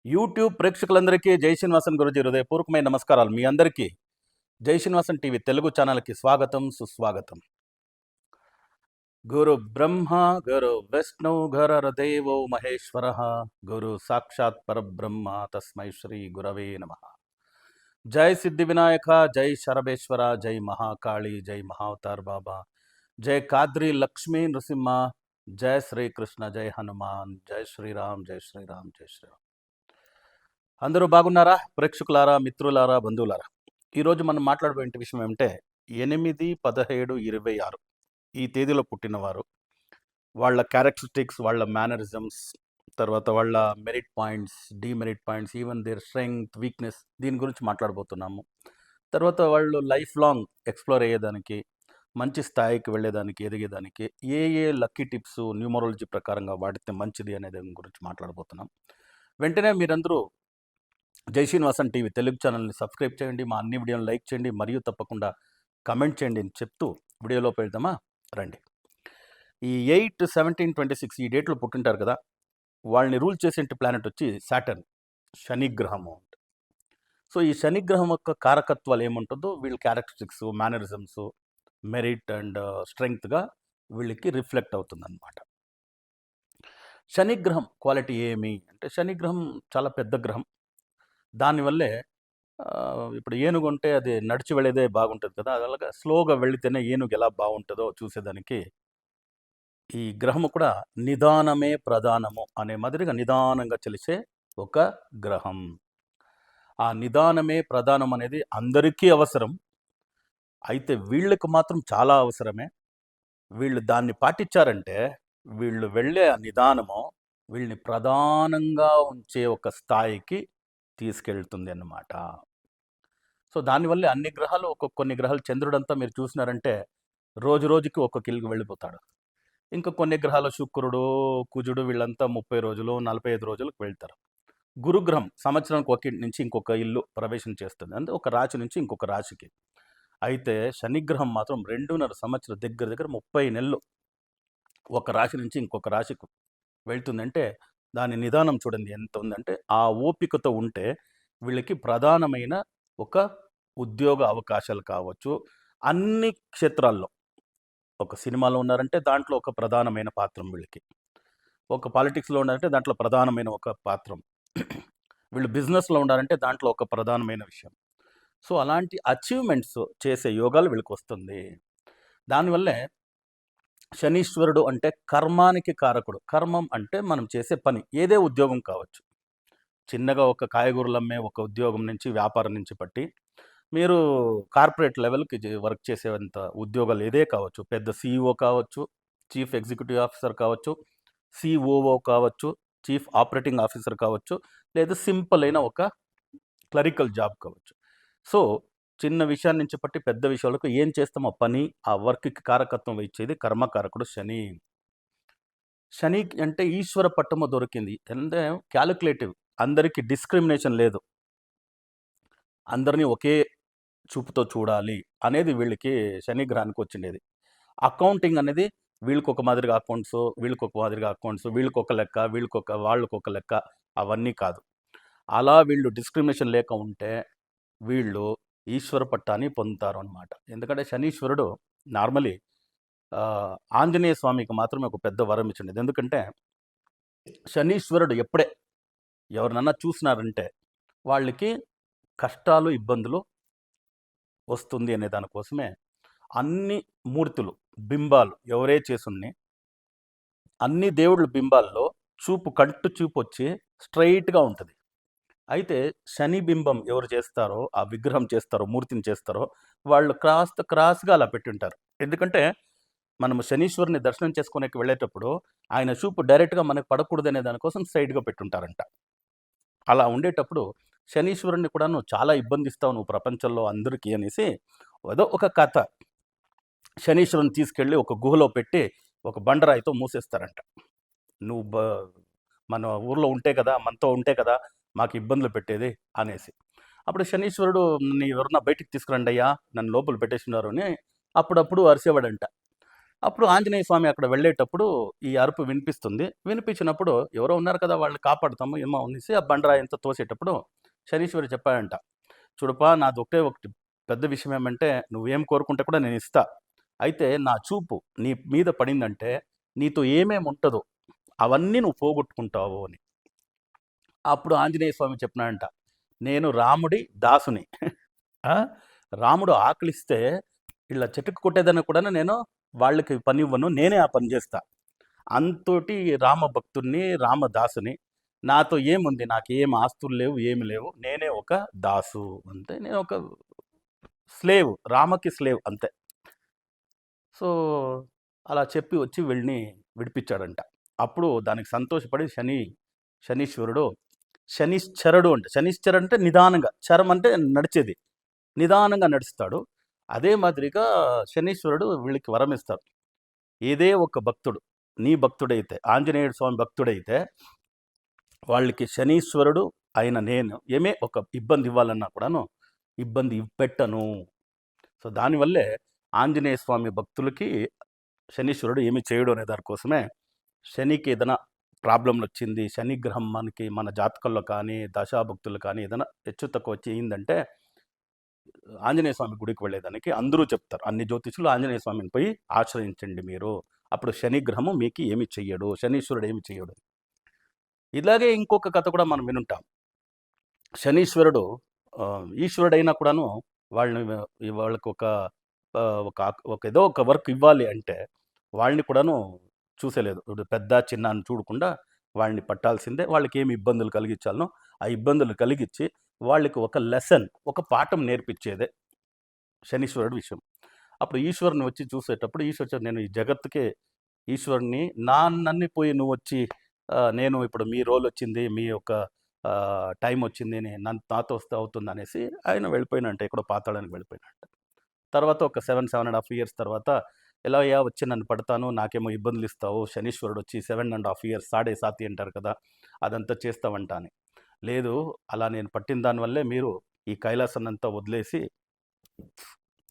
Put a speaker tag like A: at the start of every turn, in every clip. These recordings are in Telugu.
A: యూట్యూబ్ ప్రేక్షకులందరికీ జై శ్రీనివాసన్ గురుజీ హృదయపూర్వకమైన నమస్కారాలు. మీ అందరికీ జై శ్రీనివాసన్ టీవీ తెలుగు ఛానల్కి స్వాగతం, సుస్వాగతం. గురు బ్రహ్మ గురు విష్ణు గురుర్దేవో మహేశ్వర గురు సాక్షాత్ పరబ్రహ్మ తస్మై శ్రీ గురవే నమ. జై సిద్ధి వినాయక, జై శరభేశ్వర, జై మహాకాళి, జై మహావతార్ బాబా, జై కాద్రి లక్ష్మీ నృసింహ, జై శ్రీకృష్ణ, జై హనుమాన్, జై శ్రీరామ్, జై శ్రీరామ్, జై శ్రీరామ్. అందరూ బాగున్నారా? ప్రేక్షకులారా, మిత్రులారా, బంధువులారా, ఈరోజు మనం మాట్లాడబోయే విషయం ఏమంటే 8/17/26 ఈ తేదీలో పుట్టినవారు, వాళ్ళ క్యారెక్టరిస్టిక్స్, వాళ్ళ మేనరిజమ్స్, తర్వాత వాళ్ళ merit points, demerit points, even there strength, weakness, దీని గురించి మాట్లాడబోతున్నాము. తర్వాత వాళ్ళు లైఫ్ లాంగ్ ఎక్స్ప్లోర్ అయ్యేదానికి, మంచి స్థాయికి వెళ్ళేదానికి, ఎదిగేదానికి ఏ లక్కీ టిప్స్ న్యూమరాలజీ ప్రకారంగా వాడితే మంచిది అనే దాని గురించి మాట్లాడబోతున్నాం. వెంటనే మీరందరూ జై శ్రీనివాసన్ టీవీ తెలుగు ఛానల్ని సబ్స్క్రైబ్ చేయండి, మా అన్ని వీడియోని లైక్ చేయండి, మరియు తప్పకుండా కమెంట్ చేయండి అని చెప్తూ వీడియోలోకి వెళ్దామా? రండి. ఈ 8/17/26 ఈ డేట్లో పుట్టింటారు కదా, వాళ్ళని రూల్ చేసే ప్లానెట్ వచ్చి సాటర్న్, శనిగ్రహము. సో ఈ శనిగ్రహం యొక్క కారకత్వాలు ఏముంటుందో వీళ్ళ క్యారెక్టరిస్టిక్స్, మేనరిజమ్స్, మెరిట్ అండ్ స్ట్రెంగ్త్గా వీళ్ళకి రిఫ్లెక్ట్ అవుతుంది అన్నమాట. శనిగ్రహం క్వాలిటీ ఏమి అంటే, శనిగ్రహం చాలా పెద్ద గ్రహం. దానివల్లే ఇప్పుడు ఏనుగు ఉంటే అది నడిచి వెళ్ళేదే బాగుంటుంది కదా, అలాగా స్లోగా వెళితేనే ఏనుగు ఎలా బాగుంటుందో చూసేదానికి ఈ గ్రహము కూడా నిదానమే ప్రధానము అనే మాదిరిగా నిదానంగా చలిసే ఒక గ్రహం. ఆ నిదానమే ప్రధానం అనేది అందరికీ అవసరం, అయితే వీళ్ళకి మాత్రం చాలా అవసరమే. వీళ్ళు దాన్ని పాటించారంటే వీళ్ళు వెళ్ళే ఆ నిదానము వీళ్ళని ప్రధానంగా ఉంచే ఒక స్థాయికి తీసుకెళ్తుంది అన్నమాట. సో దానివల్లే అన్ని గ్రహాలు కొన్ని గ్రహాలు, చంద్రుడంతా మీరు చూసినారంటే రోజు రోజుకి ఒక్కొక్క ఇల్లుకి వెళ్ళిపోతాడు. ఇంకా కొన్ని గ్రహాలు శుక్రుడు, కుజుడు వీళ్ళంతా 30 రోజులు, 45 రోజులకు వెళ్తారు. గురుగ్రహం సంవత్సరానికి ఒక ఇంటి నుంచి ఇంకొక ఇల్లు ప్రవేశం చేస్తుంది, అంటే ఒక రాశి నుంచి ఇంకొక రాశికి. అయితే శనిగ్రహం మాత్రం 2.5 సంవత్సరం, దగ్గర దగ్గర 30 నెలలు ఒక రాశి నుంచి ఇంకొక రాశికి వెళ్తుందంటే దాని నిదానం చూడండి ఎంత ఉందంటే, ఆ ఓపికతో ఉంటే వీళ్ళకి ప్రధానమైన ఒక ఉద్యోగ అవకాశాలు కావచ్చు, అన్ని క్షేత్రాల్లో. ఒక సినిమాలో ఉన్నారంటే దాంట్లో ఒక ప్రధానమైన పాత్రం వీళ్ళకి, ఒక పాలిటిక్స్లో ఉన్నారంటే దాంట్లో ప్రధానమైన ఒక పాత్రం, వీళ్ళు బిజినెస్లో ఉన్నారంటే దాంట్లో ఒక ప్రధానమైన విషయం. సో అలాంటి అచీవ్మెంట్స్ చేసే యోగాలు వీళ్ళకి వస్తుంది. దానివల్లే శనీశ్వరుడు అంటే కర్మానికి కారకుడు. కర్మం అంటే మనం చేసే పని, ఏదే ఉద్యోగం కావచ్చు. చిన్నగా ఒక కాయగూరలు అమ్మే ఒక ఉద్యోగం నుంచి, వ్యాపారం నుంచి పట్టి మీరు కార్పొరేట్ లెవెల్కి వర్క్ చేసేంత ఉద్యోగాలు ఏదే కావచ్చు, పెద్ద CEO కావచ్చు, చీఫ్ ఎగ్జిక్యూటివ్ ఆఫీసర్ కావచ్చు, COO కావచ్చు, చీఫ్ ఆపరేటింగ్ ఆఫీసర్ కావచ్చు, లేదా సింపుల్ అయిన ఒక క్లరికల్ జాబ్ కావచ్చు. సో చిన్న విషయాన్ని నుంచి పట్టి పెద్ద విషయాలకు ఏం చేస్తామో పని, ఆ వర్క్కి కారకత్వం ఇచ్చేది కర్మకారకుడు శని. శని అంటే ఈశ్వర పట్టము దొరికింది, అంటే క్యాలిక్యులేటివ్, అందరికీ డిస్క్రిమినేషన్ లేదు, అందరినీ ఒకే చూపుతో చూడాలి అనేది వీళ్ళకి శనిగ్రహానికి వచ్చిండేది. అకౌంటింగ్ అనేది వీళ్ళకి ఒక మాదిరిగా అకౌంట్స్, వీళ్ళకి ఒక మాదిరిగా అకౌంట్స్, వీళ్ళకి ఒక లెక్క, వాళ్ళకి ఒక లెక్క, అవన్నీ కాదు. అలా వీళ్ళు డిస్క్రిమినేషన్ లేక ఉంటే వీళ్ళు ఈశ్వర పట్టాన్ని పొందుతారు అనమాట. ఎందుకంటే శనీశ్వరుడు నార్మలీ ఆంజనేయ స్వామికి మాత్రమే ఒక పెద్ద వరం ఇచ్చిండేది. ఎందుకంటే శనీశ్వరుడు ఎప్పుడే ఎవరినన్నా చూసినారంటే వాళ్ళకి కష్టాలు, ఇబ్బందులు వస్తుంది అనే దానికోసమే అన్ని మూర్తులు, బింబాలు ఎవరే చేసుని, అన్ని దేవుళ్ళ బింబాల్లో కంటు చూపు వచ్చి స్ట్రైట్గా ఉంటుంది. అయితే శని బింబం ఎవరు చేస్తారో, ఆ విగ్రహం చేస్తారో, మూర్తిని చేస్తారో వాళ్ళు క్రాస్గా అలా పెట్టుంటారు. ఎందుకంటే మనము శనీశ్వరుని దర్శనం చేసుకునేకి వెళ్ళేటప్పుడు ఆయన చూపు డైరెక్ట్గా మనకు పడకూడదనే దానికోసం సైడ్గా పెట్టుంటారంట. అలా ఉండేటప్పుడు శనీశ్వరుణ్ణి కూడా నువ్వు చాలా ఇబ్బందిస్తావు నువ్వు ప్రపంచంలో అందరికీ అనేసి ఏదో ఒక కథ. శనీశ్వరుని తీసుకెళ్ళి ఒక గుహలో పెట్టి ఒక బండరాయితో మూసేస్తారంట. నువ్వు మన ఊర్లో ఉంటే కదా, మనతో ఉంటే కదా మాకు ఇబ్బందులు పెట్టేది అనేసి. అప్పుడు శనీశ్వరుడు నీ ఎవరన్నా బయటికి తీసుకురండి అయ్యా, నన్ను లోపల పెట్టేసినారు అని అప్పుడప్పుడు అరిసేవాడంట. అప్పుడు ఆంజనేయ స్వామి అక్కడ వెళ్ళేటప్పుడు ఈ అరుపు వినిపిస్తుంది. వినిపించినప్పుడు ఎవరో ఉన్నారు కదా! వాళ్ళని కాపాడుతాము ఏమో అనేసి ఆ బండరాయంతా తోసేటప్పుడు శనీశ్వరుడు చెప్పాడంట. చూడప్పా నాదొకటే ఒకటి పెద్ద విషయం ఏమంటే నువ్వేం కోరుకుంటే కూడా నేనిస్తా. అయితే నా చూపు నీ మీద పడిందంటే నీతో ఏమేమి ఉంటదో అవన్నీ నువ్వు పోగొట్టుకుంటావు అని. అప్పుడు ఆంజనేయ స్వామి చెప్పినాడంట. నేను రాముడి దాసుని. ఆ! రాముడు ఆకలిస్తే ఇలా చితక కొట్టేదాన్ని కూడా నేను వాళ్ళకి పనివ్వను. నేనే ఆ పని చేస్తా. అంతోటి రామ భక్తుడిని, రామదాసుని. నాతో ఏముంది? నాకేం ఆస్తులు లేవు, ఏమి లేవు. నేనే ఒక దాసు అంతే. నేను ఒక స్లేవ్. రామకి స్లేవ్ అంతే. సో, అలా చెప్పి వచ్చి వీళ్ళని విడిపించాడంట. అప్పుడు దానికి సంతోషపడి శనీశ్వరుడు శనిశ్చరుడు అంట. శనిశ్చరుడు అంటే నిదానంగా, చరం అంటే నడిచేది. నిదానంగా నడుస్తాడు. అదే మాదిరిగా శనీశ్వరుడు వీళ్ళకి వరం ఇస్తాడు. ఏదే ఒక భక్తుడు నీ భక్తుడైతే, ఆంజనేయుడు స్వామి భక్తుడైతే వాళ్ళకి శనీశ్వరుడు అయిన నేను ఏమే ఒక ఇబ్బంది ఇవ్వాలన్నా కూడాను ఇబ్బంది పెట్టను. సో దానివల్లే ఆంజనేయ స్వామి భక్తులకి శనీశ్వరుడు ఏమి చేయడు అనే దానికోసమే శనికి ఏదైనా ప్రాబ్లంలు వచ్చింది, శనిగ్రహం మనకి మన జాతకంలో కానీ దశాభక్తులు కానీ ఏదైనా హెచ్చు తక్కువ వచ్చి అయిందంటే ఆంజనేయ స్వామి గుడికి వెళ్ళేదానికి అందరూ చెప్తారు. అన్ని జ్యోతిషులు ఆంజనేయ స్వామిని పోయి ఆశ్రయించండి మీరు, అప్పుడు శనిగ్రహము మీకు ఏమి చెయ్యడు, శనీశ్వరుడు ఏమి చెయ్యడు. ఇలాగే ఇంకొక కథ కూడా మనం వినుంటాం. శనీశ్వరుడు ఈశ్వరుడైనా కూడాను వాళ్ళకి ఒక ఏదో ఒక వర్క్ ఇవ్వాలి అంటే వాళ్ళని కూడాను చూసేలేదు. ఇప్పుడు పెద్ద చిన్న అని చూడకుండా వాళ్ళని పట్టాల్సిందే. వాళ్ళకి ఏమి ఇబ్బందులు కలిగించాలనో ఆ ఇబ్బందులు కలిగించి వాళ్ళకి ఒక లెసన్, ఒక పాఠం నేర్పించేదే శనీశ్వరుడు విషయం. అప్పుడు ఈశ్వరుని వచ్చి చూసేటప్పుడు ఈశ్వరుడు నేను ఈ జగత్తుకే ఈశ్వరుని నన్ను పోయి నువ్వు వచ్చి నేను ఇప్పుడు మీ రోల్ వచ్చింది, మీ యొక్క టైం వచ్చింది, నాతో వస్తే అవుతుంది అనేసి ఆయన వెళ్ళిపోయినంట, ఎక్కడో పాతాళానికి వెళ్ళిపోయినంట. తర్వాత ఒక 7.5 years తర్వాత ఎలా వచ్చి నన్ను పడతాను, నాకేమో ఇబ్బందులు ఇస్తావు, శనీశ్వరుడు వచ్చి 7.5 years 7.5 అంటారు కదా, అదంతా చేస్తావంట అని. లేదు, అలా నేను పట్టిన దానివల్లే మీరు ఈ కైలాసాన్నంతా వదిలేసి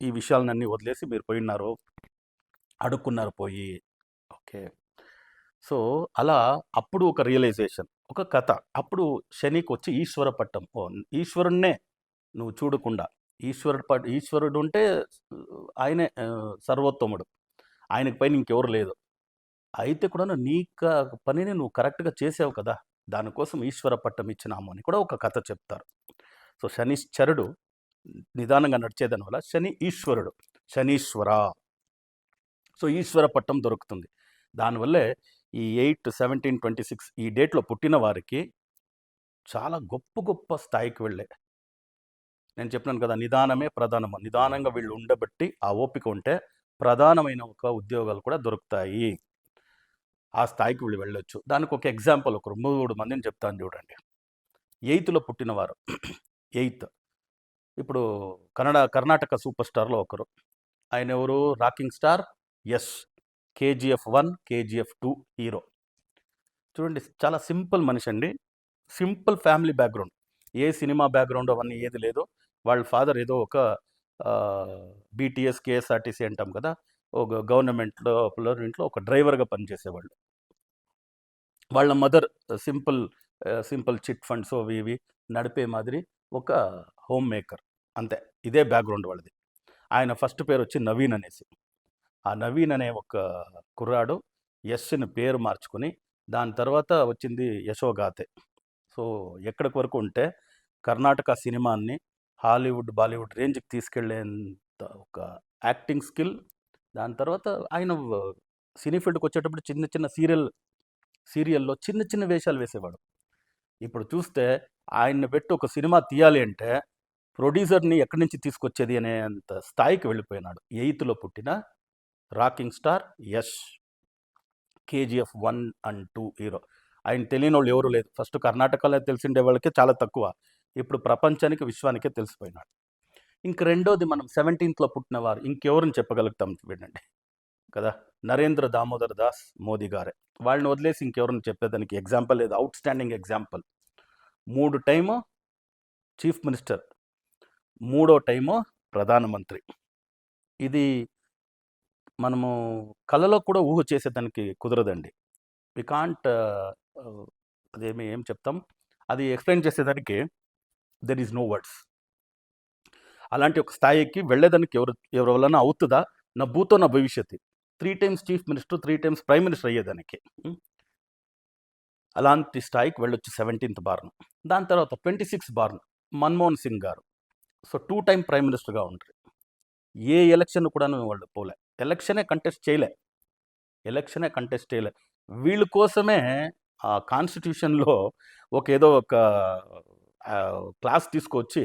A: ఈ విషయాలన్నీ వదిలేసి మీరు పోయినారు, అడుక్కున్నారు పోయి. ఓకే. సో అలా అప్పుడు ఒక రియలైజేషన్, ఒక కథ. అప్పుడు శనికి వచ్చి ఈశ్వర పట్టం. ఈశ్వరుణ్ణే నువ్వు చూడకుండా ఈశ్వరుడు ఉంటే ఆయనే సర్వోత్తముడు, ఆయనకి పైన ఇంకెవరు లేదు. అయితే కూడా నీ పనిని నువ్వు కరెక్ట్గా చేసావు కదా, దానికోసం ఈశ్వర పట్టం ఇచ్చినాము అని కూడా ఒక కథ చెప్తారు. సో శనిశ్చరుడు నిదానంగా నడిచేదాని వల్ల శని ఈశ్వరుడు, శనీశ్వర. సో ఈశ్వర పట్టం దొరుకుతుంది. దానివల్లే ఈ 8/17/26 ఈ డేట్లో పుట్టిన వారికి చాలా గొప్ప గొప్ప స్థాయికి వెళ్ళే. నేను చెప్పినాను కదా, నిదానమే ప్రధానము. నిదానంగా వీళ్ళు ఉండబట్టి ఆ ఓపిక ఉంటే ప్రధానమైన ఒక ఉద్యోగాలు కూడా దొరుకుతాయి. ఆ స్థాయికి వీళ్ళు వెళ్ళొచ్చు. దానికి ఒక ఎగ్జాంపుల్, ఒక 3 మందిని చెప్తాను చూడండి. 8th పుట్టినవారు. 8th ఇప్పుడు కర్ణాటక సూపర్ స్టార్లో ఒకరు. ఆయన ఎవరు? Rocking star Yash. KGF 1, KGF 2 hero. చూడండి, చాలా సింపుల్ మనిషి అండి. Simple family background. ఏ సినిమా బ్యాక్గ్రౌండ్ అవన్నీ ఏది లేదు. వాళ్ళ ఫాదర్ ఏదో ఒక BTS KSRTC అంటాం కదా, ఒక గవర్నమెంట్లో ఇంట్లో ఒక డ్రైవర్గా పనిచేసేవాళ్ళు. వాళ్ళ మదర్ సింపుల్ చిట్ ఫండ్స్ అవి ఇవి నడిపే మాదిరి ఒక హోమ్ మేకర్, అంతే. ఇదే బ్యాక్గ్రౌండ్ వాళ్ళది. ఆయన ఫస్ట్ పేరు వచ్చి నవీన్ అనేసి. ఆ నవీన్ అనే ఒక కుర్రాడు యశ్ని పేరు మార్చుకొని దాని తర్వాత వచ్చింది యశోగాథే. సో ఎక్కడికి వరకు ఉంటే కర్ణాటక సినిమాని హాలీవుడ్ బాలీవుడ్ రేంజ్కి తీసుకెళ్లేంత ఒక యాక్టింగ్ స్కిల్. దాని తర్వాత ఆయన సినీ ఫీల్డ్కి వచ్చేటప్పుడు చిన్న చిన్న సీరియల్లో చిన్న చిన్న వేషాలు వేసేవాడు. ఇప్పుడు చూస్తే ఆయన్ని పెట్టి ఒక సినిమా తీయాలి అంటే ప్రొడ్యూసర్ని ఎక్కడి నుంచి తీసుకొచ్చేది అనేంత స్థాయికి వెళ్ళిపోయినాడు. 8th పుట్టిన rocking star Yash. KGF 1 and 2 hero. ఆయన తెలియని వాళ్ళు ఎవరు లేదు. ఫస్ట్ కర్ణాటకలో తెలిసిండే వాళ్ళకి చాలా తక్కువ, ఇప్పుడు ప్రపంచానికి విశ్వానికే తెలిసిపోయినాడు. ఇంక రెండోది మనం 17th పుట్టిన వారు ఇంకెవరిని చెప్పగలుగుతాం వినండి కదా, నరేంద్ర దామోదర్ దాస్ మోదీ గారే. వాళ్ళని వదిలేసి ఇంకెవరిని చెప్పేదానికి ఎగ్జాంపుల్ లేదు. Out standing example. 3 time chief minister, 3వ టైము ప్రధానమంత్రి. ఇది మనము కలలో కూడా ఊహ చేసేదానికి కుదరదండి. వి కాంట్ అదేమి ఏం చెప్తాం, అది ఎక్స్‌ప్లెయిన్ చేసేదానికి దేర్ ఈజ్ నో వర్డ్స్. అలాంటి ఒక స్థాయికి వెళ్ళేదానికి ఎవరి వలన అవుతదా? నా భూతో నా భవిష్యత్తు. 3 times chief minister, 3 times prime minister అయ్యేదానికి. అలాంటి స్థాయికి వెళ్ళొచ్చు 17th బార్‌ను. దాని తర్వాత 26 బార్‌ను మన్మోహన్ సింగ్ గారు. సో 2 టైమ్ ప్రైమ్ మినిస్టర్‌గా ఉండ్రి. ఏ ఎలక్షన్ కూడాను వాళ్ళు పోలే. ఎలక్షనే కంటెస్ట్ చేయలే. వీళ్ళ కోసమే ఆ కాన్స్టిట్యూషన్‌లో ఏదో ఒక క్లాస్ తీసుకొచ్చి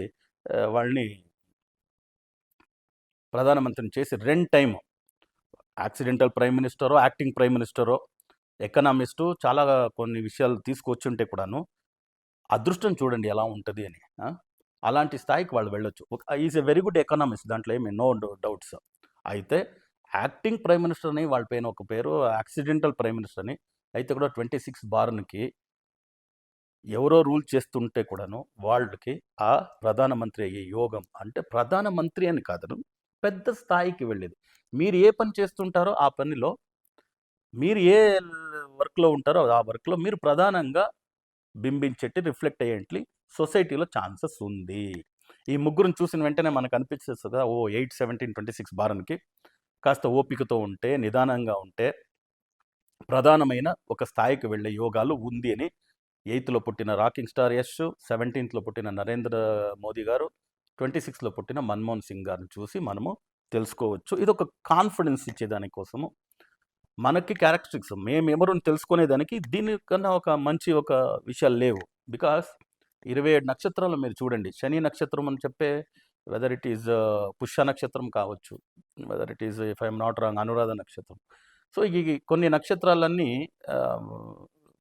A: వాళ్ళని ప్రధానమంత్రిని చేసి 2 టైమ్ యాక్సిడెంటల్ ప్రైమ్ మినిస్టరో, యాక్టింగ్ ప్రైమ్ మినిస్టరో, ఎకనామిస్టు చాలా కొన్ని విషయాలు తీసుకొచ్చుంటే కూడాను, అదృష్టం చూడండి ఎలా ఉంటది అని. అలాంటి స్థాయికి వాళ్ళు వెళ్ళొచ్చు. Is a very good economist, దాంట్లో ఏమి నో డౌట్స్. అయితే యాక్టింగ్ ప్రైమ్ మినిస్టర్ అని వాళ్ళ పైన ఒక పేరు, యాక్సిడెంటల్ ప్రైమ్ మినిస్టర్ అని. అయితే కూడా 26 బార్‌న్‌కి ఎవరో రూల్ చేస్తుంటే కూడాను వాళ్ళకి ఆ ప్రధానమంత్రి అయ్యే యోగం, అంటే ప్రధానమంత్రి అని కాదు, పెద్ద స్థాయికి వెళ్ళేది. మీరు ఏ పని చేస్తుంటారో ఆ పనిలో, మీరు ఏ వర్క్‌లో ఉంటారో ఆ వర్క్‌లో మీరు ప్రధానంగా బింబించేటి, రిఫ్లెక్ట్ అయ్యేంట్లి సొసైటీలో ఛాన్సెస్ ఉంది. ఈ ముగ్గురిని చూసిన వెంటనే మనకు అనిపించేస్తది కదా! 8, 17, 26 బారన్‌కి కాస్త ఓపికతో ఉంటే, నిదానంగా ఉంటే ప్రధానమైన ఒక స్థాయికి వెళ్ళే యోగాలు ఉంది అని. 8లో పుట్టిన రాకింగ్ స్టార్ యష్, 17థ్‌లో పుట్టిన నరేంద్ర మోదీ గారు, 26లో పుట్టిన మన్మోహన్ సింగ్ గారిని చూసి మనము తెలుసుకోవచ్చు. ఇదొక కాన్ఫిడెన్స్ ఇచ్చేదాని కోసము. మనకి క్యారెక్టరిస్టిక్స్ మేమెవరని తెలుసుకునేదానికి దీనికన్నా ఒక మంచి విషయాలు లేవు. బికాస్ 27 నక్షత్రాలు మీరు చూడండి. శని నక్షత్రం అని చెప్పే, వెదర్ ఇట్ ఈజ్ పుష్య నక్షత్రం కావచ్చు, whether it is if I'm not wrong Anuradha నక్షత్రం. సో ఈ కొన్ని నక్షత్రాలన్నీ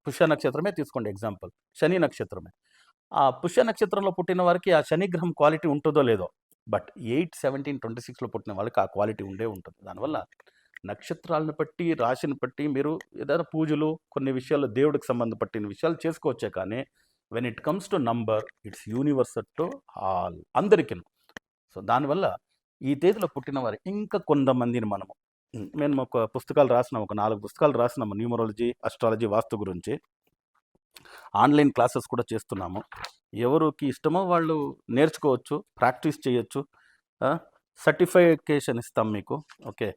A: పుష్య నక్షత్రమే తీసుకోండి ఎగ్జాంపుల్, శని నక్షత్రమే. ఆ పుష్య నక్షత్రంలో పుట్టిన వారికి ఆ శని గ్రహం క్వాలిటీ ఉంటుందో లేదో, బట్ 8, 17, 26లో పుట్టిన వాళ్ళకి ఆ క్వాలిటీ ఉండే ఉంటుంది. దానివల్ల నక్షత్రాలను బట్టి, రాశిని బట్టి మీరు ఏదైనా పూజలు, కొన్ని విషయాల్లో దేవుడికి సంబంధపట్టిన విషయాలు చేసుకోవచ్చే కానీ, when it comes to number, it's universal to all, అందరికీ. సో దానివల్ల ఈ తేదీలో పుట్టిన వారు ఇంకా కొంతమందిని మేము ఒక 4 పుస్తకాలు రాసినాము న్యూమరాలజీ, అస్ట్రాలజీ, వాస్తు గురించి. ఆన్లైన్ క్లాసెస్ కూడా చేస్తున్నాము. ఎవరికి ఇష్టమో వాళ్ళు నేర్చుకోవచ్చు, ప్రాక్టీస్ చేయొచ్చు. సర్టిఫికేషన్ ఇస్తాం మీకు. ఓకే,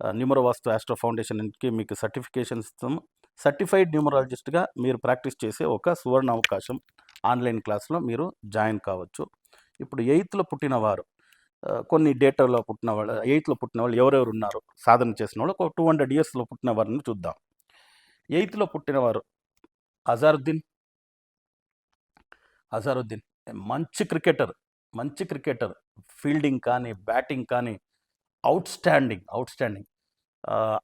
A: న్యూమరోవాస్తు ఆస్ట్రో ఫౌండేషన్కి మీకు సర్టిఫికేషన్ ఇస్తాము. సర్టిఫైడ్ న్యూమరాలజిస్ట్గా మీరు ప్రాక్టీస్ చేసే ఒక సువర్ణ అవకాశం. ఆన్లైన్ క్లాస్లో మీరు జాయిన్ కావచ్చు. ఇప్పుడు 8లో పుట్టిన వారు, కొన్ని డేటాలో పుట్టిన వాళ్ళు, 8లో పుట్టిన వాళ్ళు ఎవరెవరు ఉన్నారు సాధన చేసిన వాళ్ళు, ఒక 200 ఇయర్స్లో పుట్టిన వారిని చూద్దాం. 8లో పుట్టినవారు అజారుద్దీన్ మంచి క్రికెటర్, ఫీల్డింగ్ కానీ, బ్యాటింగ్ కానీ అవుట్ స్టాండింగ్.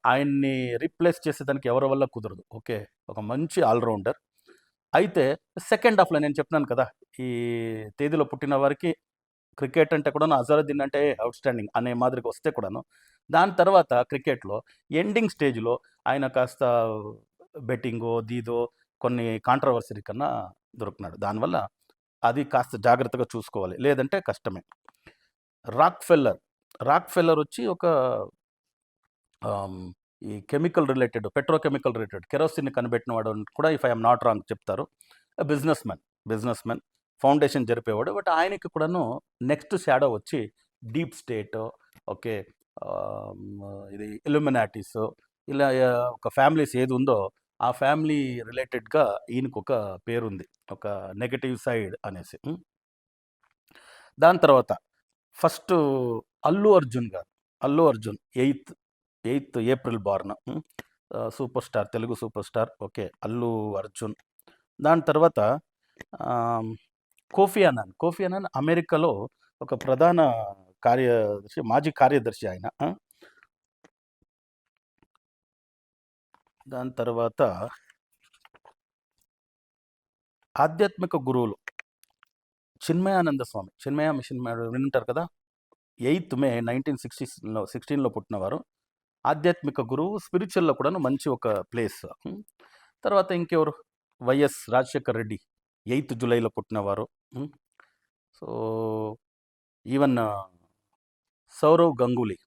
A: ఆయన్ని రీప్లేస్ చేసేదానికి ఎవరి వల్ల కుదరదు. ఓకే, ఒక మంచి ఆల్రౌండర్. అయితే సెకండ్ హాఫ్లో నేను చెప్పినాను కదా, ఈ తేదీలో పుట్టిన వారికి క్రికెట్ అంటే కూడాను అజరుద్దీన్ అంటే అవుట్ స్టాండింగ్ అనే మాదిరిగా వస్తే కూడాను, దాని తర్వాత క్రికెట్లో ఎండింగ్ స్టేజ్లో ఆయన కాస్త బెట్టింగో దీదో కొన్ని కాంట్రవర్సరీ కన్నా దొరుకుతున్నాడు. దానివల్ల అది కాస్త జాగ్రత్తగా చూసుకోవాలి, లేదంటే కష్టమే. రాక్ ఫెల్లర్ వచ్చి ఒక ఈ chemical related, petrochemical related kerosene కనిపెట్టిన వాడు కూడా, ఇఫ్ ఐఎమ్ నాట్ రాంగ్ చెప్తారు. బిజినెస్ మ్యాన్, ఫౌండేషన్ జరిపేవాడు. బట్ ఆయనకి కూడాను నెక్స్ట్ షాడో వచ్చి డీప్ స్టేట్, ఓకే, ఇది ఇల్యూమినాటీస్, ఇలా ఒక ఫ్యామిలీస్ ఏది ఉందో ఆ ఫ్యామిలీ రిలేటెడ్గా ఈయనకు ఒక పేరుంది, ఒక నెగటివ్ సైడ్ అనేసి. దాని తర్వాత first Allu Arjun 8th April born, super star, Telugu super star. Okay, Allu Arjun. దాని తర్వాత కోఫీ అనాన్ అమెరికాలో ఒక ప్రధాన కార్యదర్శి, మాజీ కార్యదర్శి ఆయన. దాని తర్వాత ఆధ్యాత్మిక గురువులు చిన్మయానంద స్వామి, చిన్మయ మిషన్ వింటారు కదా. 8th మే 1916లో పుట్టినవారు. ఆధ్యాత్మిక గురువు, స్పిరిచువల్లో కూడాను మంచి ఒక ప్లేస్. తర్వాత ఇంకెవరు, వైఎస్ రాజశేఖర్ రెడ్డి 8th జూలైలో పుట్టినవారు. So even Sourav Ganguly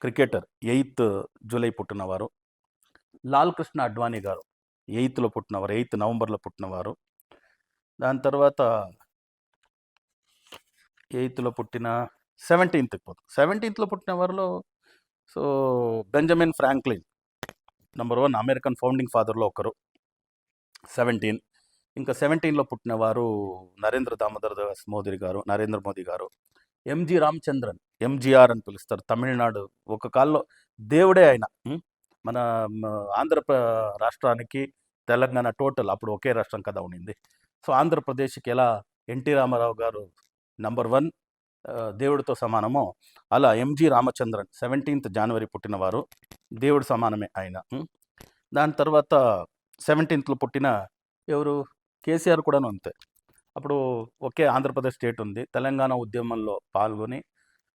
A: cricketer 8th July పుట్టినవారు. లాల్ కృష్ణ అడ్వాణి గారు 8th పుట్టినవారు, 8th నవంబర్లో పుట్టినవారు. దాని తర్వాత 8th పుట్టిన 17th పుట్టిన వారిలో so Benjamin Franklin number 1 American founding ఫాదర్లో ఒకరు 17. ఇంకా 17లో పుట్టినవారు నరేంద్ర దామోదర్ దాస్ నరేంద్ర మోదీ గారు. ఎంజి రామచంద్రన్, ఎంజిఆర్ అని పిలుస్తారు, తమిళనాడు ఒక కాలంలో దేవుడే ఆయన. మన ఆంధ్ర రాష్ట్రానికి తెలంగాణ టోటల్ అప్పుడు ఒకే రాష్ట్రం కదా ఉండింది. సో ఆంధ్రప్రదేశ్కి ఎలా ఎన్టీ రామారావు గారు నంబర్ 1 దేవుడితో సమానమో అలా ఎంజి రామచంద్రన్ 17th జనవరి పుట్టినవారు, దేవుడు సమానమే ఆయన. దాని తర్వాత 17th పుట్టిన ఎవరు కేసీఆర్ కూడాను అంతే. అప్పుడు ఒకే ఆంధ్రప్రదేశ్ స్టేట్ ఉంది, తెలంగాణ ఉద్యమంలో పాల్గొని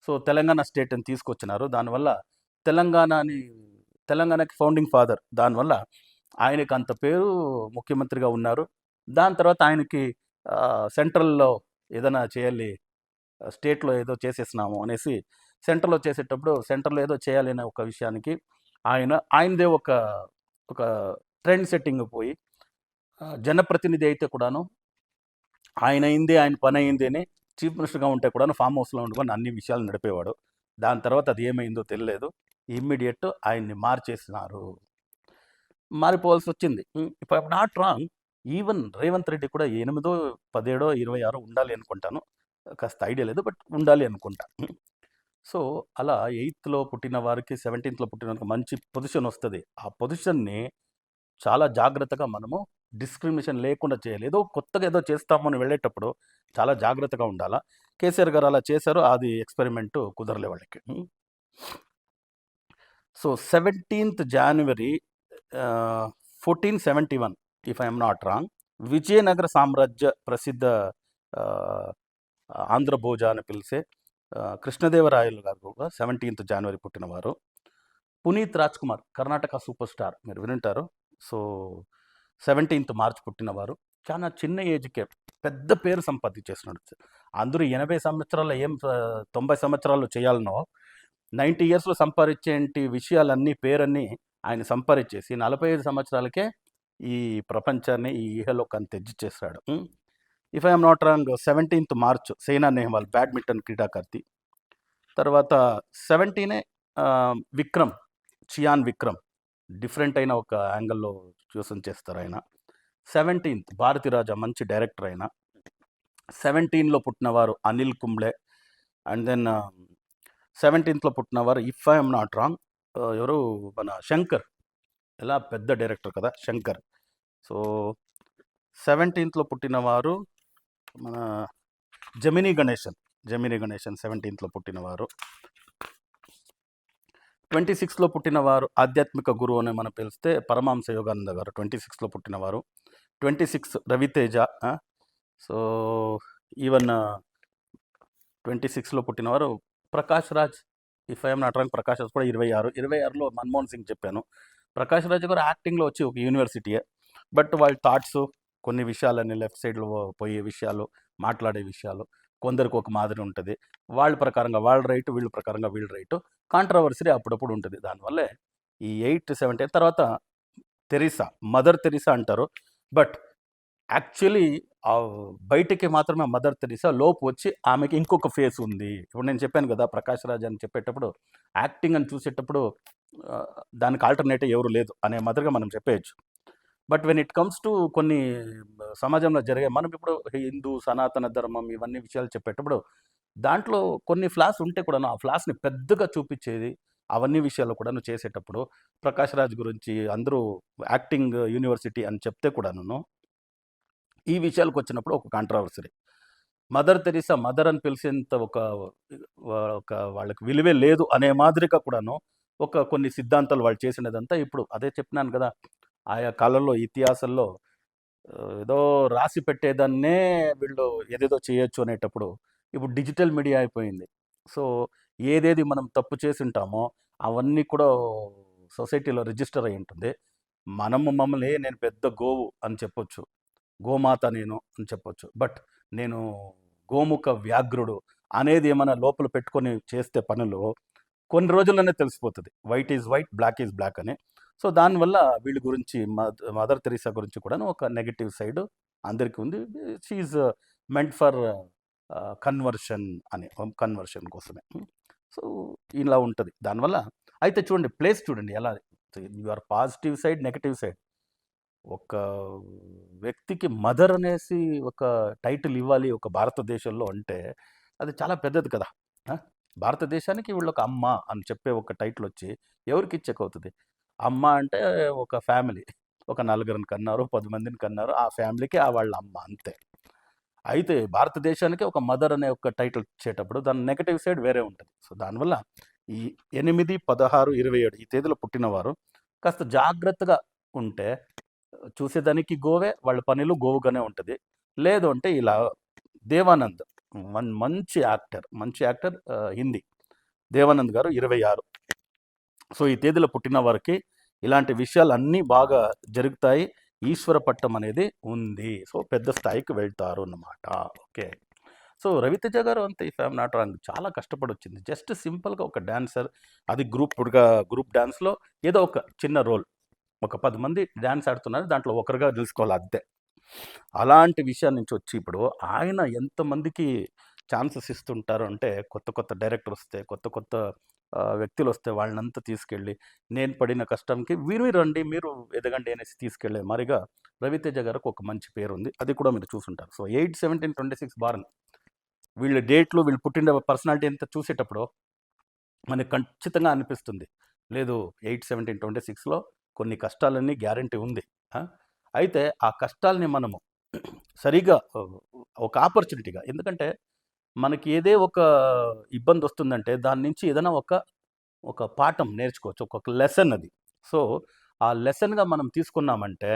A: సో తెలంగాణ స్టేట్ని తీసుకొచ్చినారు. దానివల్ల తెలంగాణకి ఫౌండింగ్ ఫాదర్, దానివల్ల ఆయనకి అంత పేరు, ముఖ్యమంత్రిగా ఉన్నారు. దాని తర్వాత ఆయనకి సెంట్రల్లో ఏదైనా చేయాలి, స్టేట్లో ఏదో చేసేసినాము అనేసి సెంట్రల్లో చేసేటప్పుడు సెంట్రల్లో ఏదో చేయాలి అనే ఒక విషయానికి ఆయనదే ఒక ట్రెండ్ సెట్టింగ్ పోయి జనప్రతినిధి అయితే కూడాను ఆయన పని అయింది అని చీఫ్ మినిస్టర్గా ఉంటే కూడాను ఫామ్ హౌస్లో ఉండుకొని అన్ని విషయాలు నడిపేవాడు. దాని తర్వాత అది ఏమైందో తెలియలేదు. ఇమ్మీడియట్ ఆయన్ని మారిపోవాల్సి వచ్చింది. If I'm not wrong, even Revanth Reddy కూడా 8, 17, 26 ఉండాలి అనుకుంటాను, కాస్త ఐడియా లేదు, బట్ ఉండాలి అనుకుంటా. సో అలా 8th పుట్టిన వారికి 17th పుట్టిన వారికి మంచి పొజిషన్ వస్తుంది. ఆ పొజిషన్ని చాలా జాగ్రత్తగా మనము డిస్క్రిమినేషన్ లేకుండా చేయాలి. ఏదో కొత్తగా ఏదో చేస్తామని వెళ్ళేటప్పుడు చాలా జాగ్రత్తగా ఉండాలా. కేసీఆర్ గారు అలా చేశారు, అది ఎక్స్పెరిమెంట్ కుదరలే వాళ్ళకి. సో 17th జనవరి 1471 if I'm not wrong, Vijayanagara సామ్రాజ్య ప్రసిద్ధ ఆంధ్రభోజ అని పిలిచే కృష్ణదేవరాయలు గారు 17th జనవరి పుట్టినవారు. పునీత్ రాజ్ కుమార్ కర్ణాటక సూపర్ స్టార్, మీరు వినుంటారు. సో 17th మార్చ్ పుట్టినవారు. చాలా చిన్న ఏజ్కే పెద్ద పేరు సంపాదించేసినాడు. అందరూ 80 సంవత్సరాలు 90 సంవత్సరాలు చేయాలనో 90 yearsలో సంపాదించేంటి విషయాలన్నీ, పేరన్నీ ఆయన సంపాదించేసి 45 సంవత్సరాలకే ఈ ప్రపంచాన్ని, ఈ ఈహలోకాన్ని తెచ్చిచ్చేస్తాడు. If I'm not wrong 17th March Saina Nehwal badminton క్రీడాకార్తి. తర్వాత 17 చియాన్ విక్రమ్ డిఫరెంట్ అయిన ఒక యాంగిల్లో చూసం చేస్తారు ఆయన. 17th భారతీరాజా మంచి డైరెక్టర్ ఆయన. 17లో పుట్టినవారు Anil Kumble. And then 17th పుట్టినవారు ఇఫ్ ఐఎమ్ నాట్ రాంగ్ ఎవరు మన శంకర్, ఎలా పెద్ద డైరెక్టర్ కదా శంకర్. సో 17th పుట్టినవారు మన జమినీ గణేశన్ 17th పుట్టినవారు. 26లో పుట్టినవారు ఆధ్యాత్మిక గురువు అని మనం పిలిస్తే పరమహంస యోగానంద గారు 26లో పుట్టినవారు. 26 రవితేజ. సో ఈవెన్ 26లో పుట్టినవారు Prakash Raj, if I'm not wrong Prakash Raj కూడా 26లో మన్మోహన్ సింగ్ చెప్పాను. ప్రకాష్ రాజ్ గారు యాక్టింగ్లో వచ్చి ఒక యూనివర్సిటీయే, బట్ వాళ్ళ థాట్స్ కొన్ని విషయాలని లెఫ్ట్ సైడ్లో పోయే విషయాలు, మాట్లాడే విషయాలు కొందరికి ఒక మాదిరి ఉంటుంది. వాళ్ళ ప్రకారంగా వాళ్ళ రైటు, వీళ్ళ ప్రకారంగా వీళ్ళ రైటు, కాంట్రవర్సరీ అప్పుడప్పుడు ఉంటుంది. దానివల్లే ఈ 8, 17 తర్వాత మదర్ తెరీసా అంటారు, బట్ యాక్చువల్లీ బయటికి మాత్రమే మదర్ తెరీసా, లోపు వచ్చి ఆమెకి ఇంకొక ఫేస్ ఉంది. ఇప్పుడు నేను చెప్పాను కదా ప్రకాష్ రాజ్ అని చెప్పేటప్పుడు, యాక్టింగ్ అని చూసేటప్పుడు దానికి ఆల్టర్నేటివ్ ఎవరు లేదు అనే మాదిరిగా మనం చెప్పేయచ్చు. But when it comes to కొన్ని సమాజంలో జరిగే, మనం ఇప్పుడు హిందూ సనాతన ధర్మం ఇవన్నీ విషయాలు చెప్పేటప్పుడు దాంట్లో కొన్ని ఫ్లాస్ ఉంటే కూడాను ఆ ఫ్లాస్ని పెద్దగా చూపించేది అవన్నీ విషయాలు కూడాను చేసేటప్పుడు ప్రకాష్ రాజ్ గురించి అందరూ యాక్టింగ్ యూనివర్సిటీ అని చెప్తే కూడాను ఈ విషయాలకు వచ్చినప్పుడు ఒక కాంట్రవర్సరీ. మదర్ తెరీసా మదర్ అని పిలిచేంత ఒక వాళ్ళకి విలువే లేదు అనే మాదిరిగా కూడాను కొన్ని సిద్ధాంతాలు వాళ్ళు చేసినదంతా ఇప్పుడు అదే చెప్పినాను కదా, ఆయా కాలంలో ఇతిహాసంలో ఏదో రాసి పెట్టేదాన్నే వీళ్ళు ఏదేదో చేయొచ్చు అనేటప్పుడు ఇప్పుడు డిజిటల్ మీడియా అయిపోయింది. సో ఏదేది మనం తప్పు చేసి ఉంటామో అవన్నీ కూడా సొసైటీలో రిజిస్టర్ అయి ఉంటుంది. మమ్మల్ని నేను పెద్ద గోవు అని చెప్పొచ్చు, గోమాత నేను అని చెప్పొచ్చు, బట్ నేను గోముఖ వ్యాఘ్రుడు అనేది ఏమైనా లోపల పెట్టుకొని చేస్తే పనులు కొన్ని రోజుల్లోనే తెలిసిపోతుంది. White is white, black is black అని. సో, దానివల్ల వీళ్ళ గురించి మదర్ తెరీసా గురించి కూడాను ఒక నెగెటివ్ సైడ్ అందరికీ ఉంది. She is meant for conversion అని, కన్వర్షన్ కోసమే. సో, ఇలా ఉంటది. దానివల్ల అయితే చూడండి ప్లేస్ చూడండి ఎలా your positive side, negative side. ఒక వ్యక్తికి మదర్ అనేసి ఒక టైటిల్ ఇవ్వాలి ఒక భారతదేశంలో అంటే అది చాలా పెద్దది కదా! ఆ! భారతదేశానికి వీళ్ళొక అమ్మ అని చెప్పే ఒక టైటిల్ వచ్చి ఎవరికి ఇచ్చేకవుతది? అమ్మ అంటే ఒక ఫ్యామిలీ. ఒక నలుగురిని కన్నారు, 10 మందిని కన్నారు. ఆ ఫ్యామిలీకి వాళ్ళ అమ్మ అంతే. అయితే భారతదేశానికి ఒక మదర్ అనే ఒక టైటిల్ ఇచ్చేటప్పుడు దాని నెగెటివ్ సైడ్ వేరే ఉంటది. సో, దానివల్ల ఈ 8, 16, 27 ఈ తేదీలో పుట్టినవారు కాస్త జాగ్రత్తగా ఉంటే చూసేదానికి గోవే, వాళ్ళ పనిలో గోవుగానే ఉంటది. లేదు అంటే ఇలా దేవానంద్ మంచి యాక్టర్ హిందీ. దేవానంద్ గారు 26. సో, ఈ తేదీలో పుట్టిన వారికి ఇలాంటి విషయాలన్నీ బాగా జరుగుతాయి. ఈశ్వర పట్టం అనేది ఉంది. సో, పెద్ద స్థాయికి వెళ్తారు అన్నమాట. ఓకే. సో, రవితేజ గారు అంతే ఇఫ్ ఐఎమ్ నాట్ రాంగ్ చాలా కష్టపడొచ్చింది. జస్ట్ సింపుల్‌గా ఒక డాన్సర్, అది గ్రూప్ డాన్స్‌లో ఏదో ఒక చిన్న రోల్. ఒక 10 మంది డాన్స్ ఆడుతున్నారు. దాంట్లో ఒకరుగా నిలుచుకోవాలి అంతే. అలాంటి విషయం నుంచి వచ్చి ఇప్పుడు ఆయన ఎంతమందికి ఛాన్సెస్ ఇస్తుంటారు అంటే కొత్త డైరెక్టర్ వస్తే, కొత్త వ్యక్తులొస్తే వాళ్ళనంతా తీసుకెళ్ళి నేను పడిన కష్టంకి మీరు రండి, మీరు ఎదగండి అనేసి తీసుకెళ్ళే మారిగా రవితేజ గారికి ఒక మంచి పేరుంది. అది కూడా మీరు చూసుంటారు. సో, 8, 17, 26 బారన్ వీళ్ళ డేట్లు, వీళ్ళు పుట్టిన పర్సనాలిటీ అంతా చూసేటప్పుడు మనకు ఖచ్చితంగా అనిపిస్తుంది. లేదు 8, 17, 26లో కొన్ని కష్టాలన్నీ గ్యారంటీ ఉంది. ఆ! అయితే ఆ కష్టాల్ని మనము సరిగ్గా ఒక ఆపర్చునిటీగా ఎందుకంటే మనకి ఏదే ఒక ఇబ్బందొస్తుందంటే దాని నుంచి ఏదైనా ఒక పాఠం నేర్చుకోవచ్చు. ఒక్కొక్క లెసన్ అది. సో, ఆ లెసన్‌గా మనం తీసుకున్నామంటే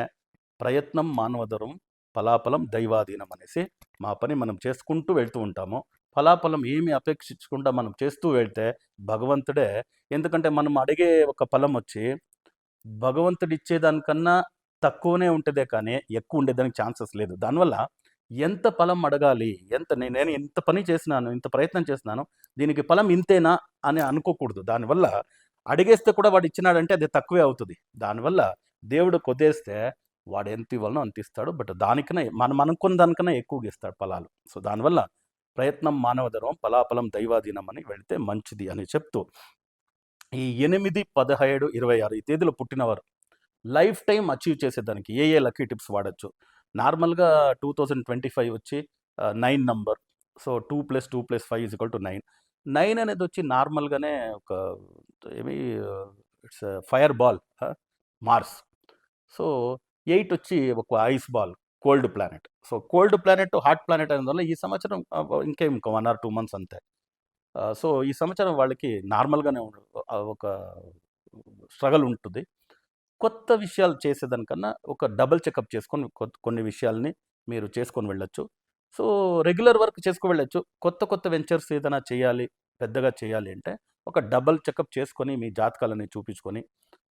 A: ప్రయత్నం మానవతరం, ఫలాఫలం దైవాధీనం అనేసి మా పని మనం చేసుకుంటూ వెళ్తూ ఉంటాము. ఫలాఫలం ఏమి అపేక్షించకుండా మనం చేస్తూ వెళ్తే భగవంతుడే ఎందుకంటే మనం అడిగే ఒక ఫలం వచ్చి భగవంతుడిచ్చేదానికన్నా తక్కువనే ఉంటదే కానీ ఎక్కువ ఉండేదానికి ఛాన్సెస్ లేదు. దానివల్ల ఎంత ఫలం అడగాలి? నేను ఇంత పని చేసినాను, ఇంత ప్రయత్నం చేస్తున్నాను. దీనికి ఫలం ఇంతేనా అని అనుకోకూడదు. దానివల్ల అడిగేస్తే కూడా వాడు ఇచ్చినాడంటే అది తక్కువే అవుతది. దానివల్ల దేవుడు కొద్దేస్తే వాడు ఎంత ఇవ్వాలనో అంత ఇస్తాడు. బట్ దానికన్నా మనం అనుకున్న దానికన్నా ఎక్కువగా ఇస్తాడు ఫలాలు. సో, దానివల్ల ప్రయత్నం మానవ ధర్మం, ఫలాఫలం దైవాధీనం అని వెళ్తే మంచిది అని చెప్తూ ఈ 8, 17, 26 ఈ తేదీలో పుట్టినవారు లైఫ్ టైమ్ అచీవ్ చేసేదానికి ఏ లక్కీ టిప్స్ వాడొచ్చు? నార్మల్‌గా 2025 వచ్చి 9 నంబర్. సో, 2 + 2 + 5 = 9. 9 అనేదొచ్చి నార్మల్‌గానే ఒక ఏమి it's fire ball Mars. So, 8 వచ్చి ఒక ice ball cold planet. So, cold planet, hot planet అయినందువల్ల ఈ సంవత్సరం ఇంక 1 ఆర్ 2 మంత్స్ అంతే. సో, ఈ సంవత్సరం వాళ్ళకి నార్మల్‌గానే ఒక స్ట్రగల్ ఉంటుంది. కొత్త విషయాలు చేసేదానికన్నా ఒక డబుల్ చెకప్ చేసుకొని కొన్ని విషయాల్ని మీరు చేసుకొని వెళ్ళొచ్చు. సో, రెగ్యులర్ వర్క్ చేసుకొని వెళ్ళొచ్చు. కొత్త వెంచర్స్ ఏదైనా చేయాలి, పెద్దగా చేయాలి అంటే ఒక డబుల్ చెకప్ చేసుకొని మీ జాతకాలని చూపించుకొని,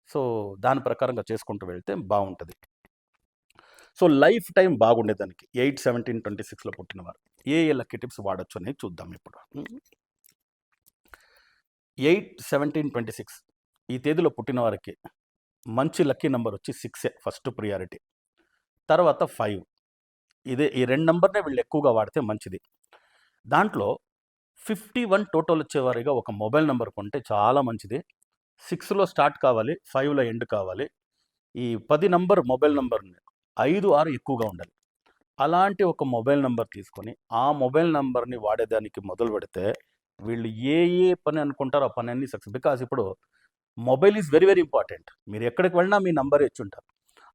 A: సో, దాని ప్రకారంగా చేసుకుంటూ వెళ్తే బావుంటది. సో, లైఫ్ టైమ్ బాగుండేదానికి 8, 17, 26లో పుట్టినవారు ఏ లక్కీ టిప్స్ వాడొచ్చు అనేది చూద్దాం ఇప్పుడు. 8, 17, 26 ఈ తేదీలో పుట్టిన వారికి మంచి లక్కీ నంబర్ వచ్చి 6 ఫస్ట్ ప్రియారిటీ. తర్వాత 5 ఈ 2 నంబర్‌నే వీళ్ళు ఎక్కువగా వాడితే మంచిది. దాంట్లో 51 టోటల్ వచ్చేవారిగా ఒక మొబైల్ నంబర్ కొంటే చాలా మంచిది. 6లో స్టార్ట్ కావాలి, 5లో ఎండ్ కావాలి. ఈ 10 నంబర్ మొబైల్ నంబర్‌ని 5, 6 ఎక్కువగా ఉండాలి. అలాంటి ఒక మొబైల్ నంబర్ తీసుకొని, ఆ మొబైల్ నంబర్‌ని వాడేదానికి మొదలుపెడితే వీళ్ళు ఏ పని అనుకుంటారో ఆ పనన్నీ సక్సెస్. బికాజ్ ఇప్పుడు మొబైల్ ఈజ్ వెరీ ఇంపార్టెంట్. మీరు ఎక్కడికి వెళ్ళినా మీ నంబర్ ఇచ్చుంటారు.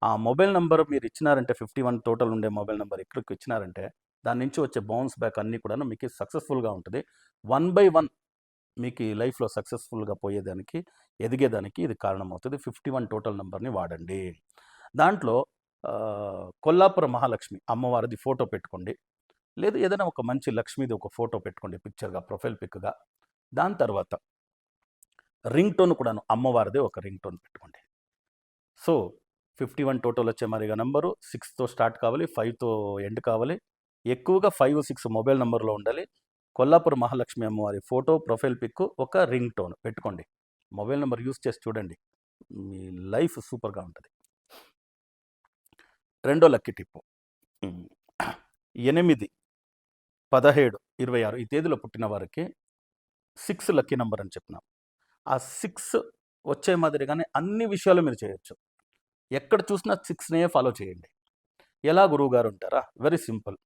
A: ఆ మొబైల్ నంబర్ మీరు ఇచ్చినారంటే 51 టోటల్ ఉండే మొబైల్ నంబర్ ఎక్కడికి ఇచ్చినారంటే దాని నుంచి వచ్చే బౌన్స్ బ్యాక్ అన్నీ కూడాను మీకు సక్సెస్‌ఫుల్‌గా ఉంటది. 1 బై 1 మీకు ఈ లైఫ్‌లో సక్సెస్‌ఫుల్‌గా పోయేదానికి, ఎదిగేదానికి ఇది కారణమవుతది. 51 టోటల్ నంబర్‌ని వాడండి. దాంట్లో కొల్లాపుర మహాలక్ష్మి అమ్మవారిది ఫోటో పెట్టుకోండి. లేదు ఏదైనా ఒక మంచి లక్ష్మిది ఒక ఫోటో పెట్టుకోండి పిక్చర్‌గా, ప్రొఫైల్ పిక్‌గా. దాని తర్వాత రింగ్ టోన్ కూడాను అమ్మవారిదే ఒక రింగ్ టోన్ పెట్టుకోండి. సో, 51 టోటల్ వచ్చే మరిగా నంబరు 6తో స్టార్ట్ కావాలి, 5తో ఎండ్ కావాలి. ఎక్కువగా 5, 6 మొబైల్ నంబర్‌లో ఉండాలి. కొల్లాపూర్ మహాలక్ష్మి అమ్మవారి ఫోటో, ప్రొఫైల్ పిక్, ఒక రింగ్ టోన్ పెట్టుకోండి. మొబైల్ నెంబర్ యూస్ చేసి చూడండి, మీ లైఫ్ సూపర్గా ఉంటుంది. రెండో లక్కీ టిప్పు 8, 17, 26 ఈ తేదీలో పుట్టిన వారికి 6 లక్కీ నెంబర్ అని చెప్పినాం. ఆ 6 వచ్చే మాదిరిగానే అన్ని విషయాలు మీరు చేయొచ్చు. ఎక్కడ చూసినా 6నే ఫాలో చేయండి. ఎలా గురువుగారు ఉంటారా? Very simple.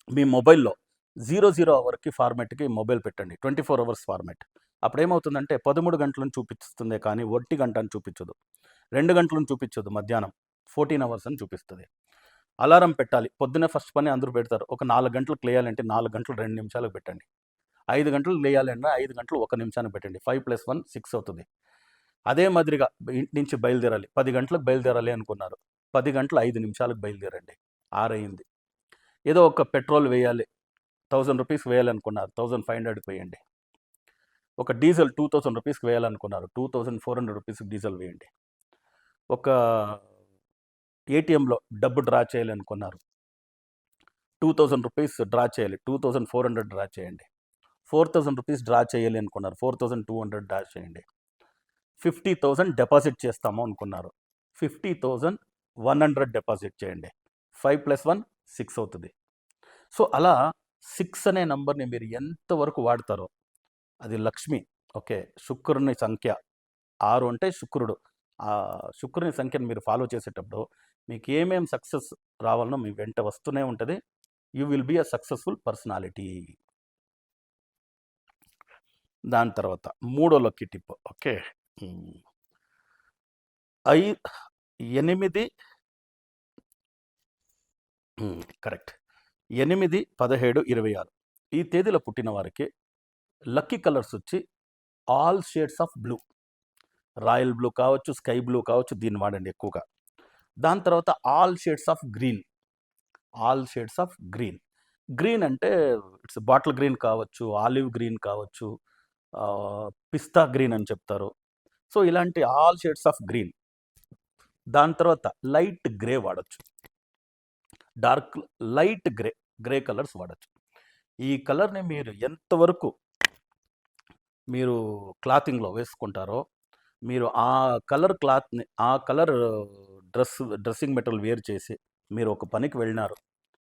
A: మీ మొబైల్లో 00 అవర్కి ఫార్మాట్కి మొబైల్ పెట్టండి, 24 అవర్స్ ఫార్మాట్. అప్పుడేమవుతుందంటే 13 గంటలను చూపిస్తుంది కానీ 1 గంట అని చూపించదు, 2 గంటలను చూపించదు, మధ్యాహ్నం 14 అవర్స్ అని చూపిస్తుంది. అలారం పెట్టాలి, పొద్దున్నే ఫస్ట్ పని అందరూ పెడతారు. ఒక 4 గంటలకు లేయాలంటే 4 గంటలు 2 నిమిషాలకు పెట్టండి. 5 గంటలకు లేయాలంటే 5 గంటలు 1 నిమిషానికి పెట్టండి. 5 + 1 6 అవుతుంది. అదే మాదిరిగా ఇంటి నుంచి బయలుదేరాలి, 10 గంటలకు బయలుదేరాలి అనుకున్నారు, 10 గంటలు 5 నిమిషాలకు బయలుదేరండి, 6 అయింది. ఏదో ఒక పెట్రోల్ వేయాలి, 1000 రూపీస్ వేయాలనుకున్నారు, 1500కి వేయండి. ఒక డీజిల్ 2000 రూపీస్కి వేయాలనుకున్నారు, 2400 రూపీస్కి డీజిల్ వేయండి. ఒక ఏటీఎంలో డబ్బు డ్రా చేయాలనుకున్నారు, 2000 రూపీస్ డ్రా చేయాలి, 2400 డ్రా చేయండి. 4000 రూపీస్ డ్రా చేయాలి అనుకున్నారు, 4200 డ్రా చేయండి. 50,000 డిపాజిట్ చేస్తాము అనుకున్నారు, 50,100 డిపాజిట్ చేయండి. 5 + 1 6 అవుతుంది. సో అలా 6 అనే నంబర్ని మీరు ఎంతవరకు వాడతారో అది లక్ష్మి. ఓకే, శుక్రుని సంఖ్య 6 అంటే శుక్రుడు. ఆ శుక్రుని సంఖ్యను మీరు ఫాలో చేసేటప్పుడు మీకు ఏమేం సక్సెస్ రావాలనో మీ వెంట వస్తూనే ఉంటుంది. You will be a successful personality. దాని తర్వాత మూడో లక్కీ టిప్. ఓకే, 8 కరెక్ట్ 8, 17, 26 ఈ తేదీలో పుట్టిన వారికి లక్కీ కలర్స్ వచ్చి all shades of blue. Royal blue కావచ్చు, స్కై బ్లూ కావచ్చు, దీన్ని వాడండి ఎక్కువగా. దాని తర్వాత all shades of green. All shades of green. Green అంటే ఇట్స్ బాటిల్ గ్రీన్ కావచ్చు, ఆలివ్ గ్రీన్ కావచ్చు, పిస్తా గ్రీన్ అని చెప్తారు. సో ఇలాంటి ఆల్ షేడ్స్ ఆఫ్ గ్రీన్. దాని తర్వాత లైట్ గ్రే వాడచ్చు, డార్క్ లైట్ గ్రే కలర్స్ వాడచ్చు. ఈ కలర్ని మీరు ఎంతవరకు మీరు క్లాతింగ్లో వేసుకుంటారో, మీరు ఆ కలర్ క్లాత్ని, ఆ కలర్ డ్రెస్సింగ్ మెటీరియల్ వేర్ చేసి మీరు ఒక పనికి వెళ్ళినారు,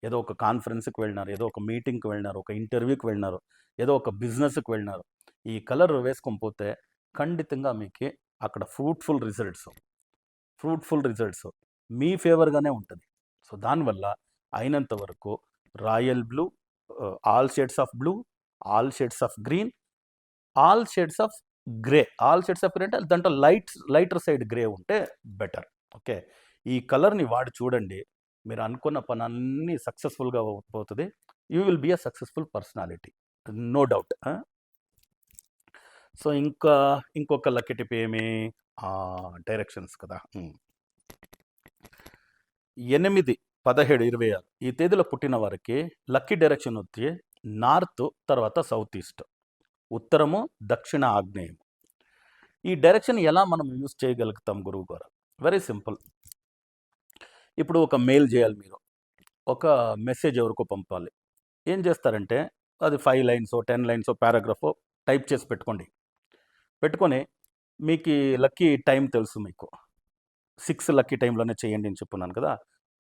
A: ఏదో ఒక కాన్ఫరెన్స్కి వెళ్ళినారు, ఏదో ఒక మీటింగ్కి వెళ్ళినారు, ఒక ఇంటర్వ్యూకి వెళ్ళినారు, ఏదో ఒక బిజినెస్కి వెళ్ళినారు, ఈ కలర్ వేసుకొని పోతే ఖండితంగా మీకు అక్కడ ఫ్రూట్ఫుల్ రిజల్ట్స్ మీ ఫేవర్గానే ఉంటుంది. సో దానివల్ల అయినంత వరకు royal blue, all shades of blue, all shades of green, all shades of grey. All shades of grey అంటే దాంట్లో లైటర్ సైడ్ గ్రే ఉంటే బెటర్. ఓకే, ఈ కలర్ని వాడి చూడండి, మీరు అనుకున్న పని అన్నీ సక్సెస్ఫుల్గా పోతుంది. You will be a successful personality, no doubt. So ఇంకొక లక్కీ టిప్ ఏమి, డైరెక్షన్స్ కదా. 8, 17, 26 ఈ తేదీలో పుట్టిన వారికి లక్కీ డైరెక్షన్ వచ్చి నార్త్, తర్వాత సౌత్ ఈస్ట్, ఉత్తరము, దక్షిణ, ఆగ్నేయం. ఈ డైరెక్షన్ ఎలా మనం యూజ్ చేయగలుగుతాం గురువు గారు? Very simple. ఇప్పుడు ఒక మెయిల్ చేయాలి, మీరు ఒక మెసేజ్ ఎవరికో పంపాలి. ఏం చేస్తారంటే అది 5 లైన్సో 10 లైన్సో పారాగ్రాఫో టైప్ చేసి పెట్టుకొని మీకు లక్కీ టైం తెలుసు, మీకు 6 లక్కీ టైంలోనే చేయండి అని చెప్పున్నాను కదా.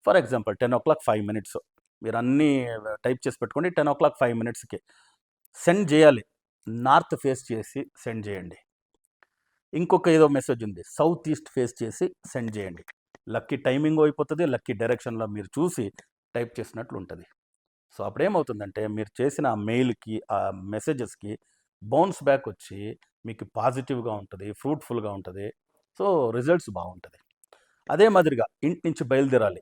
A: ఫర్ ఎగ్జాంపుల్ 10 o'clock 5 minutes మీరు అన్నీ టైప్ చేసి పెట్టుకోండి. 10 o'clock 5 minutesకి సెండ్ చేయాలి, నార్త్ ఫేస్ చేసి సెండ్ చేయండి. ఇంకొక ఏదో మెసేజ్ ఉంది, సౌత్ ఈస్ట్ ఫేస్ చేసి సెండ్ చేయండి. లక్కీ టైమింగ్ అయిపోతుంది, లక్కీ డైరెక్షన్లో మీరు చూసి టైప్ చేసినట్లు ఉంటుంది. సో అప్పుడేమవుతుందంటే మీరు చేసిన ఆ మెయిల్కి, ఆ మెసేజెస్కి బౌన్స్ బ్యాక్ వచ్చి మీకు పాజిటివ్గా ఉంటుంది, ఫ్రూట్ఫుల్గా ఉంటుంది. సో రిజల్ట్స్ బాగుంటుంది. అదే మాదిరిగా ఇంటి నుంచి బయలుదేరాలి,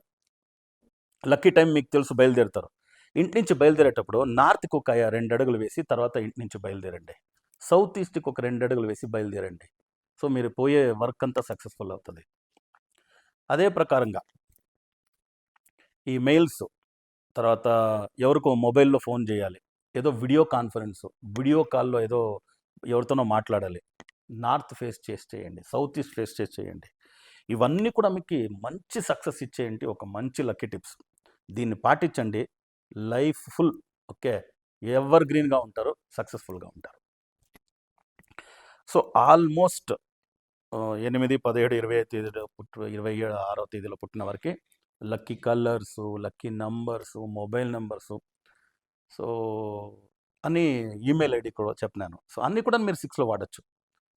A: లక్కీ టైం మీకు తెలుసు, బయలుదేరుతారు. ఇంటి నుంచి బయలుదేరేటప్పుడు నార్త్కి ఒక 2 అడుగులు వేసి తర్వాత ఇంటి నుంచి బయలుదేరండి, సౌత్ ఈస్ట్కి ఒక 2 అడుగులు వేసి బయలుదేరండి. సో మీరు పోయే వర్క్ అంతా సక్సెస్ఫుల్ అవుతుంది. అదే ప్రకారంగా ఈ మెయిల్స్ తర్వాత ఎవరికో మొబైల్లో ఫోన్ చేయాలి, ఏదో వీడియో కాల్లో ఏదో ఎవరితోనో మాట్లాడాలి, నార్త్ ఫేస్ చేసి చేయండి, సౌత్ ఈస్ట్ ఫేస్ చేసి చేయండి. ఇవన్నీ కూడా మీకు మంచి సక్సెస్ ఇచ్చేయండి, ఒక మంచి లక్కీ టిప్స్. దీన్ని పాటించండి, లైఫ్ ఫుల్. ఓకే, ఎవర్ గ్రీన్గా ఉంటారో సక్సెస్ఫుల్గా ఉంటారు. సో ఆల్మోస్ట్ 8, 17, 25 తేదీలో 27, 6వ తేదీలో పుట్టిన వారికి lucky colours, lucky numbers, mobile numbers, so అన్నీ ఈమెయిల్ ఐడి కూడా చెప్పినాను. సో అన్నీ కూడా మీరు 6లో వాడచ్చు.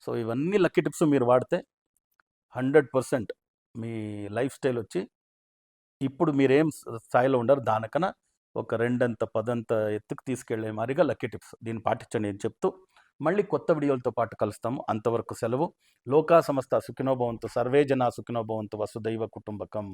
A: సో ఇవన్నీ లక్కీ టిప్స్ మీరు వాడితే 100% మీ లైఫ్ స్టైల్ వచ్చి ఇప్పుడు మీరేం స్థాయిలో ఉండరు దానికన్నా ఒక రెండంత పదంత ఎత్తుకు తీసుకెళ్లే మాదిరిగా లక్కీ టిప్స్ దీన్ని పాటించండి అని చెప్తూ మళ్ళీ కొత్త వీడియోలతో పాటు కలుస్తాము. అంతవరకు సెలవు. లోకా సమస్త సుఖినో భవంతు, సర్వే జనా సుఖినో భవంతు, వసుదైవ కుటుంబకం.